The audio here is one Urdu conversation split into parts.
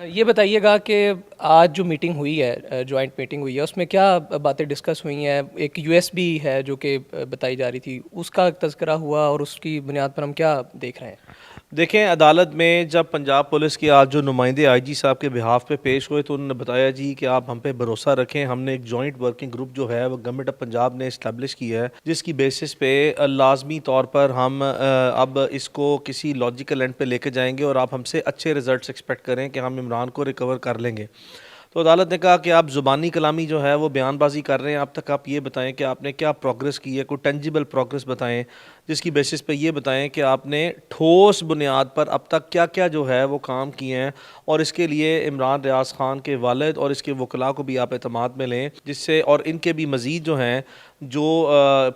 یہ بتائیے گا کہ آج جو میٹنگ ہوئی ہے، جوائنٹ میٹنگ ہوئی ہے، اس میں کیا باتیں ڈسکس ہوئی ہیں؟ ایک یو ایس بی ہے جو کہ بتائی جا رہی تھی، اس کا تذکرہ ہوا اور اس کی بنیاد پر ہم کیا دیکھ رہے ہیں؟ دیکھیں، عدالت میں جب پنجاب پولیس کے آج جو نمائندے آئی جی صاحب کے بہاف پہ پیش ہوئے تو انہوں نے بتایا جی کہ آپ ہم پہ بھروسہ رکھیں، ہم نے ایک جوائنٹ ورکنگ گروپ جو ہے وہ گورنمنٹ آف پنجاب نے اسٹیبلش کی ہے، جس کی بیسس پہ لازمی طور پر ہم اب اس کو کسی لاجیکل اینڈ پہ لے کے جائیں گے اور آپ ہم سے اچھے ریزلٹس ایکسپیکٹ کریں کہ ہم عمران کو ریکور کر لیں گے۔ تو عدالت نے کہا کہ آپ زبانی کلامی جو ہے وہ بیان بازی کر رہے ہیں، اب تک آپ یہ بتائیں کہ آپ نے کیا پروگرس کی ہے، کوئی ٹینجیبل پروگرس بتائیں، جس کی بیسس پہ یہ بتائیں کہ آپ نے ٹھوس بنیاد پر اب تک کیا کیا جو ہے وہ کام کیے ہیں، اور اس کے لیے عمران ریاض خان کے والد اور اس کے وکلاء کو بھی آپ اعتماد میں لیں، جس سے اور ان کے بھی مزید جو ہیں جو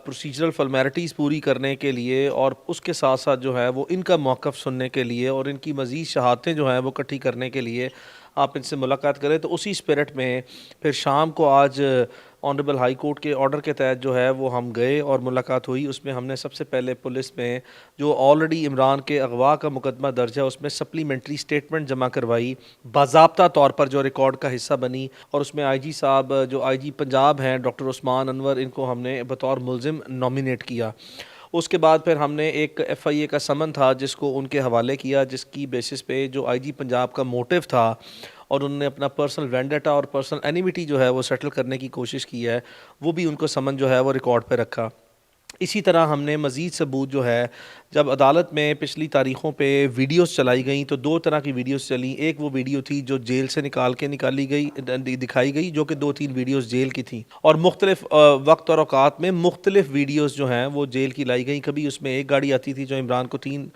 پروسیجرل فارمیلٹیز پوری کرنے کے لیے اور اس کے ساتھ ساتھ جو ہے وہ ان کا موقف سننے کے لیے اور ان کی مزید شہادتیں جو ہیں وہ اکٹھی کرنے کے لیے آپ ان سے ملاقات کریں۔ تو اسی اسپرٹ میں پھر شام کو آج آنریبل ہائی کورٹ کے آرڈر کے تحت جو ہے وہ ہم گئے اور ملاقات ہوئی۔ اس میں ہم نے سب سے پہلے پولیس میں جو آلریڈی عمران کے اغوا کا مقدمہ درج ہے اس میں سپلیمنٹری اسٹیٹمنٹ جمع کروائی، باضابطہ طور پر جو ریکارڈ کا حصہ بنی، اور اس میں آئی جی صاحب جو آئی جی پنجاب ہیں ڈاکٹر عثمان انور، ان کو ہم نے بطور ملزم نامینیٹ کیا۔ اس کے بعد پھر ہم نے ایک ایف آئی اے کا سمن تھا جس کو ان کے حوالے کیا، جس کی بیسس پہ جو آئی جی پنجاب کا موٹیو تھا اور انہوں نے اپنا پرسنل وینڈیٹا اور پرسنل اینیمیٹی جو ہے وہ سیٹل کرنے کی کوشش کی ہے، وہ بھی ان کو سمن جو ہے وہ ریکارڈ پہ رکھا۔ اسی طرح ہم نے مزید ثبوت جو ہے، جب عدالت میں پچھلی تاریخوں پہ ویڈیوز چلائی گئیں تو دو طرح کی ویڈیوز چلیں۔ ایک وہ ویڈیو تھی جو جیل سے نکالی گئی دکھائی گئی، جو کہ 2-3 ویڈیوز جیل کی تھیں، اور مختلف وقت اور اوقات میں مختلف ویڈیوز جو ہیں وہ جیل کی لائی گئیں۔ کبھی اس میں ایک گاڑی آتی تھی جو عمران کو 3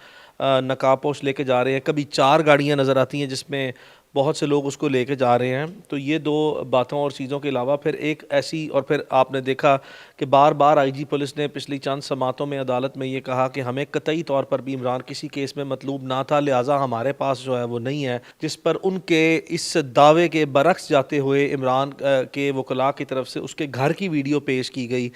نقاب پوش لے کے جا رہے ہیں، کبھی 4 گاڑیاں نظر آتی ہیں جس میں بہت سے لوگ اس کو لے کے جا رہے ہیں۔ تو یہ 2 باتوں اور چیزوں کے علاوہ پھر ایک ایسی، اور پھر آپ نے دیکھا کہ بار بار آئی جی پولیس نے پچھلی چند سماعتوں میں عدالت میں یہ کہا کہ ہمیں قطعی طور پر بھی عمران کسی کیس میں مطلوب نہ تھا، لہٰذا ہمارے پاس جو ہے وہ نہیں ہے، جس پر ان کے اس دعوے کے برعکس جاتے ہوئے عمران کے وکلاء کی طرف سے اس کے گھر کی ویڈیو پیش کی گئی،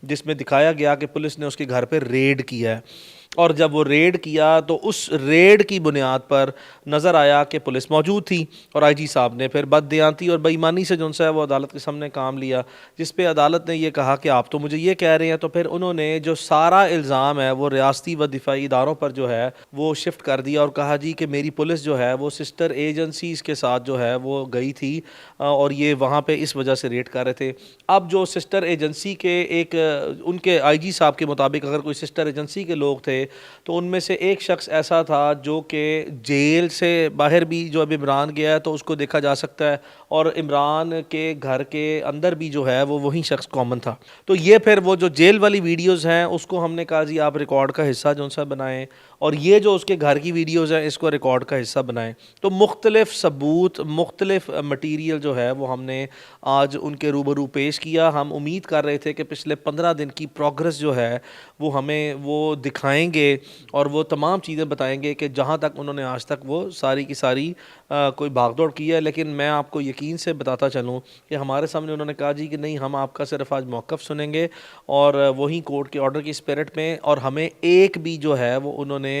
جس میں دکھایا گیا کہ پولیس نے اس کے گھر پہ ریڈ کیا ہے، اور جب وہ ریڈ کیا تو اس ریڈ کی بنیاد پر نظر آیا کہ پولیس موجود تھی، اور آئی جی صاحب نے پھر بددیانتی اور بے ایمانی سے جو ہے وہ عدالت کے سامنے کام لیا، جس پہ عدالت نے یہ کہا کہ آپ تو مجھے یہ کہہ رہے ہیں، تو پھر انہوں نے جو سارا الزام ہے وہ ریاستی و دفاعی اداروں پر جو ہے وہ شفٹ کر دیا اور کہا جی کہ میری پولیس جو ہے وہ سسٹر ایجنسیز کے ساتھ جو ہے وہ گئی تھی اور یہ وہاں پہ اس وجہ سے ریڈ کر رہے تھے۔ اب جو سسٹر ایجنسی کے ایک ان کے آئی جی صاحب کے مطابق اگر کوئی سسٹر ایجنسی کے لوگ تھے تو ان میں سے ایک شخص ایسا تھا جو کہ جیل سے باہر بھی جو اب عمران گیا ہے تو اس کو دیکھا جا سکتا ہے، اور عمران کے گھر کے اندر بھی جو ہے وہ وہی شخص کامن تھا۔ تو یہ پھر وہ جو جیل والی ویڈیوز ہیں اس کو ہم نے کہا جی آپ ریکارڈ کا حصہ جو سا بنائیں، اور یہ جو اس کے گھر کی ویڈیوز ہیں اس کو ریکارڈ کا حصہ بنائیں۔ تو مختلف ثبوت، مختلف مٹیریل جو ہے وہ ہم نے آج ان کے روبرو پیش کیا۔ ہم امید کر رہے تھے کہ پچھلے 15 دن کی پروگرس جو ہے وہ ہمیں وہ دکھائیں گے اور وہ تمام چیزیں بتائیں گے کہ جہاں تک انہوں نے آج تک وہ ساری کی ساری کوئی بھاگ دوڑ کی ہے، لیکن میں آپ کو یقین سے بتاتا چلوں کہ ہمارے سامنے انہوں نے کہا جی کہ نہیں، ہم آپ کا صرف آج موقف سنیں گے اور وہیں کورٹ کے آرڈر کی اسپرٹ میں، اور ہمیں ایک بھی جو ہے وہ انہوں نے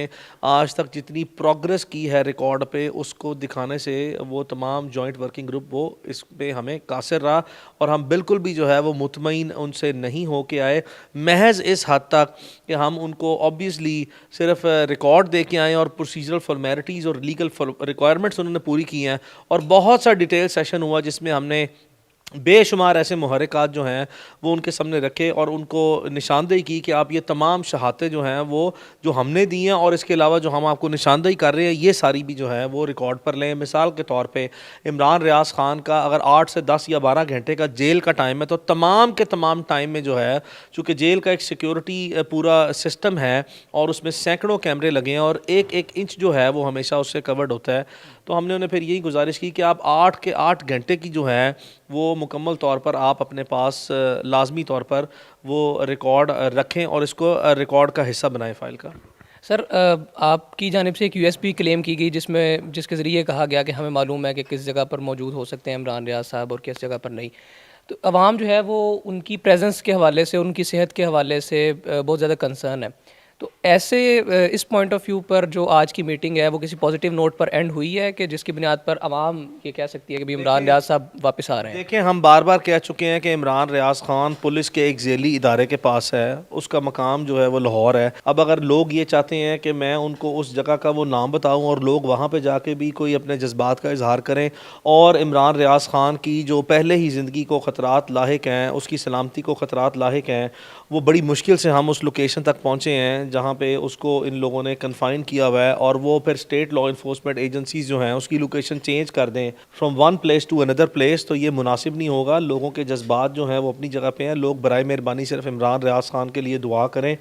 آج تک جتنی پروگرس کی ہے ریکارڈ پہ اس کو دکھانے سے وہ تمام جوائنٹ ورکنگ گروپ وہ اس پہ ہمیں قاصر رہا، اور ہم بالکل بھی جو ہے وہ مطمئن ان سے نہیں ہو کے آئے، محض اس حد تک کہ ہم ان کو آبویسلی صرف ریکارڈ دے کے آئیں اور پروسیجرل فارمیلٹیز اور لیگل ریکوائرمنٹس انہوں نے پوری کی ہیں، اور بہت سا ڈیٹیل سیشن ہوا جس میں ہم نے بے شمار ایسے محرکات جو ہیں وہ ان کے سامنے رکھے اور ان کو نشاندہی کی کہ آپ یہ تمام شہادتیں جو ہیں وہ جو ہم نے دی ہیں اور اس کے علاوہ جو ہم آپ کو نشاندہی کر رہے ہیں یہ ساری بھی جو ہے وہ ریکارڈ پر لیں۔ مثال کے طور پہ عمران ریاض خان کا اگر 8 سے 10 یا 12 گھنٹے کا جیل کا ٹائم ہے تو تمام کے تمام ٹائم میں جو ہے، چونکہ جیل کا ایک سیکیورٹی پورا سسٹم ہے اور اس میں سینکڑوں کیمرے لگے ہیں اور ایک ایک انچ جو ہے وہ ہمیشہ اس سے کورڈ ہوتا ہے، تو ہم نے انہیں پھر یہی گزارش کی کہ آپ 8 کے 8 گھنٹے کی جو ہے وہ مکمل طور پر آپ اپنے پاس لازمی طور پر وہ ریکارڈ رکھیں اور اس کو ریکارڈ کا حصہ بنائیں فائل کا۔ سر، آپ کی جانب سے ایک یو ایس پی کلیم کی گئی جس کے ذریعے کہا گیا کہ ہمیں معلوم ہے کہ کس جگہ پر موجود ہو سکتے ہیں عمران ریاض صاحب اور کس جگہ پر نہیں، تو عوام جو ہے وہ ان کی پریزنس کے حوالے سے، ان کی صحت کے حوالے سے بہت زیادہ کنسرن ہے، تو ایسے اس پوائنٹ آف ویو پر جو آج کی میٹنگ ہے وہ کسی پازیٹیو نوٹ پر اینڈ ہوئی ہے کہ جس کی بنیاد پر عوام یہ کہہ سکتی ہے کہ بھی عمران ریاض صاحب واپس آ رہے ہیں؟ دیکھیں ہم بار بار کہہ چکے ہیں کہ عمران ریاض خان پولیس کے ایک ذیلی ادارے کے پاس ہے، اس کا مقام جو ہے وہ لاہور ہے۔ اب اگر لوگ یہ چاہتے ہیں کہ میں ان کو اس جگہ کا وہ نام بتاؤں اور لوگ وہاں پہ جا کے بھی کوئی اپنے جذبات کا اظہار کریں اور عمران ریاض خان کی جو پہلے ہی زندگی کو خطرات لاحق ہیں، اس کی سلامتی کو خطرات لاحق ہیں، وہ بڑی مشکل سے ہم اس لوکیشن تک پہنچے ہیں جہاں پہ اس کو ان لوگوں نے کنفائن کیا ہوا ہے، اور وہ پھر اسٹیٹ لا انفورسمنٹ ایجنسیز جو ہیں اس کی لوکیشن چینج کر دیں from one place to another place, تو یہ مناسب نہیں ہوگا۔ لوگوں کے جذبات جو ہیں وہ اپنی جگہ پہ ہیں۔ لوگ برائے مہربانی صرف عمران ریاض خان کے لیے دعا کریں،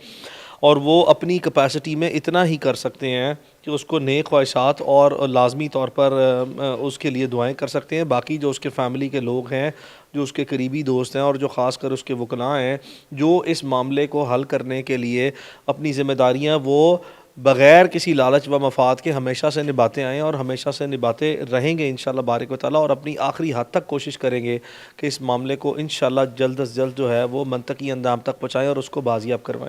اور وہ اپنی کیپیسٹی میں اتنا ہی کر سکتے ہیں کہ اس کو نیک خواہشات اور لازمی طور پر اس کے لیے دعائیں کر سکتے ہیں۔ باقی جو اس کے فیملی کے لوگ ہیں، جو اس کے قریبی دوست ہیں، اور جو خاص کر اس کے وکلاء ہیں، جو اس معاملے کو حل کرنے کے لیے اپنی ذمہ داریاں وہ بغیر کسی لالچ و مفاد کے ہمیشہ سے نبھاتے آئے ہیں اور ہمیشہ سے نبھاتے رہیں گے انشاءاللہ بارک و تعالیٰ، اور اپنی آخری حد تک کوشش کریں گے کہ اس معاملے کو انشاءاللہ جلد از جلد جو ہے وہ منطقی اندام تک پہنچائیں اور اس کو بازیاب کروائیں۔